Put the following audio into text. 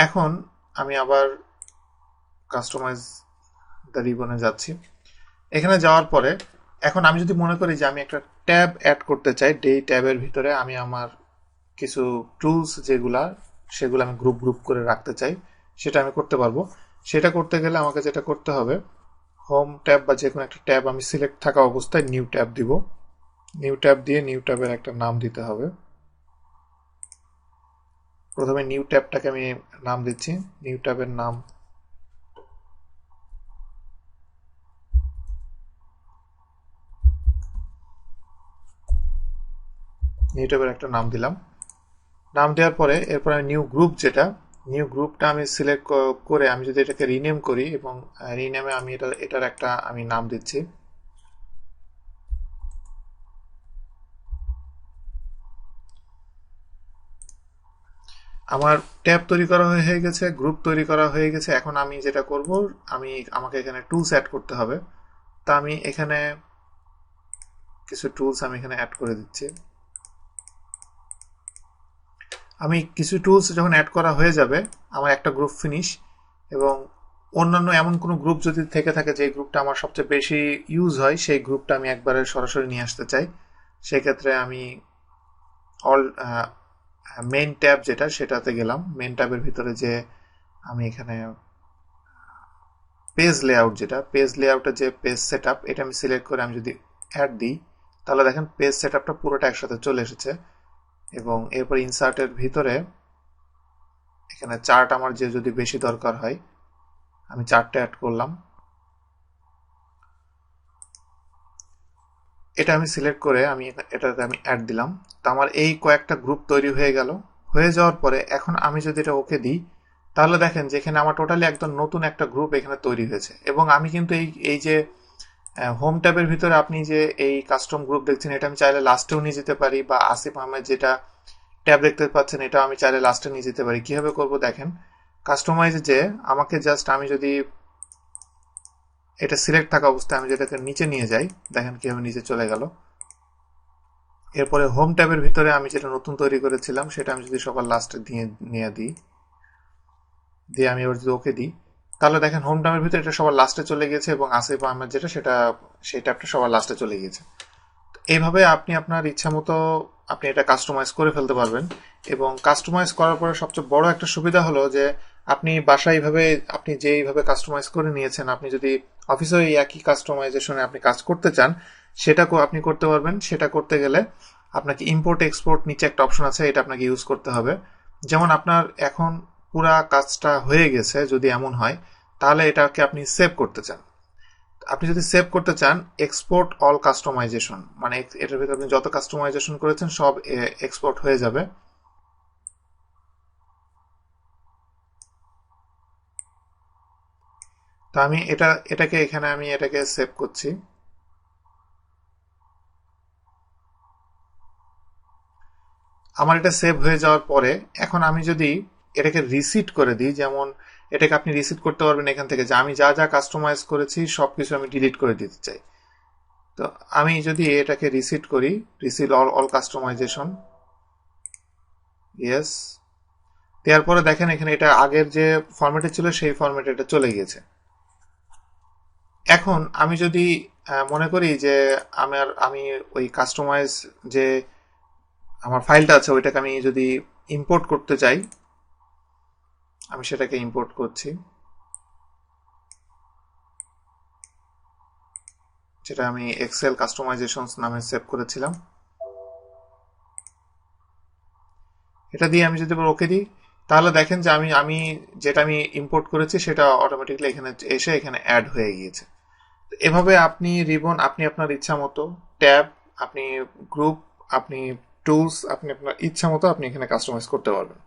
এখন আমি আবার কাস্টমাইজ দ্য রিবনে যাচ্ছি। এখানে যাওয়ার পরে এখন আমি যদি মনে করি যে আমি একটা ট্যাব অ্যাড করতে চাই, এই ট্যাবের ভিতরে আমি আমার কিছু টুলস সেগুলো আমি গ্রুপ গ্রুপ করে রাখতে চাই, সেটা আমি করতে পারবো। সেটা করতে গেলে আমাকে যেটা করতে হবে, হোম ট্যাব বা যে কোনো একটা ট্যাব আমি সিলেক্ট থাকা অবস্থায় নিউ ট্যাব দিব। নিউ ট্যাব দিয়ে নিউ ট্যাবের একটা নাম দিতে হবে। প্রথমে নিউ ট্যাবটাকে আমি নাম দিচ্ছি, নিউ ট্যাবের নাম নিউ ট্যাবের একটা নাম দিলাম। নাম দেওয়ার পরে এরপর আমি নিউ গ্রুপটা আমি সিলেক্ট করে আমি যদি এটাকে রিনেম করি এবং রিনেমে আমি এটার একটা আমি নাম দিচ্ছি। আমার ট্যাব তৈরি করা হয়ে গেছে, গ্রুপ তৈরি করা হয়ে গেছে। এখন আমি যেটা করব, আমাকে এখানে টুলস অ্যাড করতে হবে। তা আমি এখানে কিছু টুলস আমি এখানে অ্যাড করে দিচ্ছি। আমি কিছু টুলস যখন অ্যাড করা হয়ে যাবে, আমার একটা গ্রুপ ফিনিশ। এবং অন্যান্য এমন কোনো গ্রুপ যদি থেকে থাকে যে গ্রুপটা আমার সবচেয়ে বেশি ইউজ হয়, সেই গ্রুপটা আমি একবারে সরাসরি নিয়ে আসতে চাই। সেক্ষেত্রে আমি অল মেইন ট্যাব সেটাতে গেলাম। মেইন ট্যাবের ভিতরে যে আমি এখানে পেজ লেআউটের যে পেজ সেট আপ, এটা আমি সিলেক্ট করে আমি যদি অ্যাড দিই, তাহলে দেখেন পেজ সেট আপটা পুরোটা একসাথে চলে এসেছে। এবং এরপর ইনসার্টের ভিতরে এখানে চার্ট আমার যে যদি বেশি দরকার হয়, আমি চার্টটা অ্যাড করলাম। এটা আমি সিলেক্ট করে এটাতে আমি অ্যাড দিলাম। তো আমার এই কয়েকটা গ্রুপ তৈরি হয়ে গেল। হয়ে যাওয়ার পরে এখন আমি যদি এটা ওকে দিই, তাহলে দেখেন যে এখানে আমার টোটালি একদম নতুন একটা গ্রুপ এখানে তৈরি হয়েছে। এবং আমি কিন্তু এই এই যে হোম ট্যাবের ভিতরে আপনি যে এই কাস্টম গ্রুপ দেখছেন, এটা আমি চাইলে লাস্টেও নিয়ে যেতে পারি, বা আসিফ আহমেদ যেটা ট্যাব দেখতে পাচ্ছেন এটা আমি চাইলে লাস্টে নিয়ে যেতে পারি। কিভাবে করব দেখেন, কাস্টমাইজ যে আমাকে জাস্ট আমি যদি এটা সিলেক্ট থাকা অবস্থায় আমি যেটাকে নিচে নিয়ে যাই, দেখেন কিভাবে নিচে চলে গেল। এরপরে হোম ট্যাবের ভিতরে আমি যেটা নতুন তৈরি করেছিলাম সেটা আমি যদি সবার লাস্টে নিয়ে দিয়ে আমি এবার যদি ওকে দিই, তাহলে দেখেন হোম ট্যাবের ভিতরে এটা সবার লাস্টে চলে গেছে এবং আসিফ আহমেদ সেই ট্যাবটা সবার লাস্টে চলে গিয়েছে। এইভাবে আপনি আপনার ইচ্ছা মতো আপনি এটা কাস্টমাইজ করে ফেলতে পারবেন। এবং কাস্টমাইজ করার পরে সবচেয়ে বড় একটা সুবিধা হলো যে আপনি বাসায় এইভাবে আপনি যেইভাবে কাস্টমাইজ করে নিয়েছেন, আপনি যদি অফিসে এই একই কাস্টমাইজেশনে আপনি কাজ করতে চান, সেটাকেও আপনি করতে পারবেন। সেটা করতে গেলে আপনাকে ইম্পোর্ট এক্সপোর্ট নিচে একটা অপশন আছে, এটা আপনাকে ইউজ করতে হবে। যেমন আপনার এখন পুরা কাজটা হয়ে গেছে, যদি এমন হয় তাহলে এটাকে আপনি সেভ করতে চান। আপনি যদি সেভ করতে চান, এক্সপোর্ট অল কাস্টমাইজেশন, মানে এটার ভিতরে আপনি যত কাস্টমাইজেশন করেছেন সব এক্সপোর্ট হয়ে যাবে। তো আমি এটাকে সেভ করছি। আমার এটা সেভ হয়ে যাওয়ার পরে এখন আমি যদি এটাকে রিসিট করে দিই, যেমন এটাকে আপনি রিসিট করতে পারবেন এখান থেকে যে আমি যা যা কাস্টমাইজ করেছি সবকিছু আমি ডিলিট করে দিতে চাই। তো আমি যদি এটাকে রিসিট করি, reset all all customization, yes, দেওয়ার পরে দেখেন এখানে এটা আগের যে ফরম্যাটে ছিল সেই ফরম্যাটে এটা চলে গিয়েছে। এখন আমি যদি মনে করি যে আমি ওই কাস্টমাইজ যে আমার ফাইলটা আছে ওইটাকে আমি যদি ইম্পোর্ট করতে চাই, আমি সেটাকে ইম্পোর্ট করছি, যেটা আমি এক্সেল কাস্টমাইজেশন নামে সেভ করেছিলাম। এটা দিয়ে আমি যদি ওকে দিই, তাহলে দেখেন যে আমি যেটা আমি ইম্পোর্ট করেছি সেটা অটোমেটিকলি এখানে এসে এখানে অ্যাড হয়ে গিয়েছে। এভাবে আপনি রিবন, আপনি আপনার ইচ্ছা মতো ট্যাব, আপনি গ্রুপ, আপনি টুলস, আপনি আপনার ইচ্ছা মতো আপনি এখানে কাস্টমাইজ করতে পারবেন।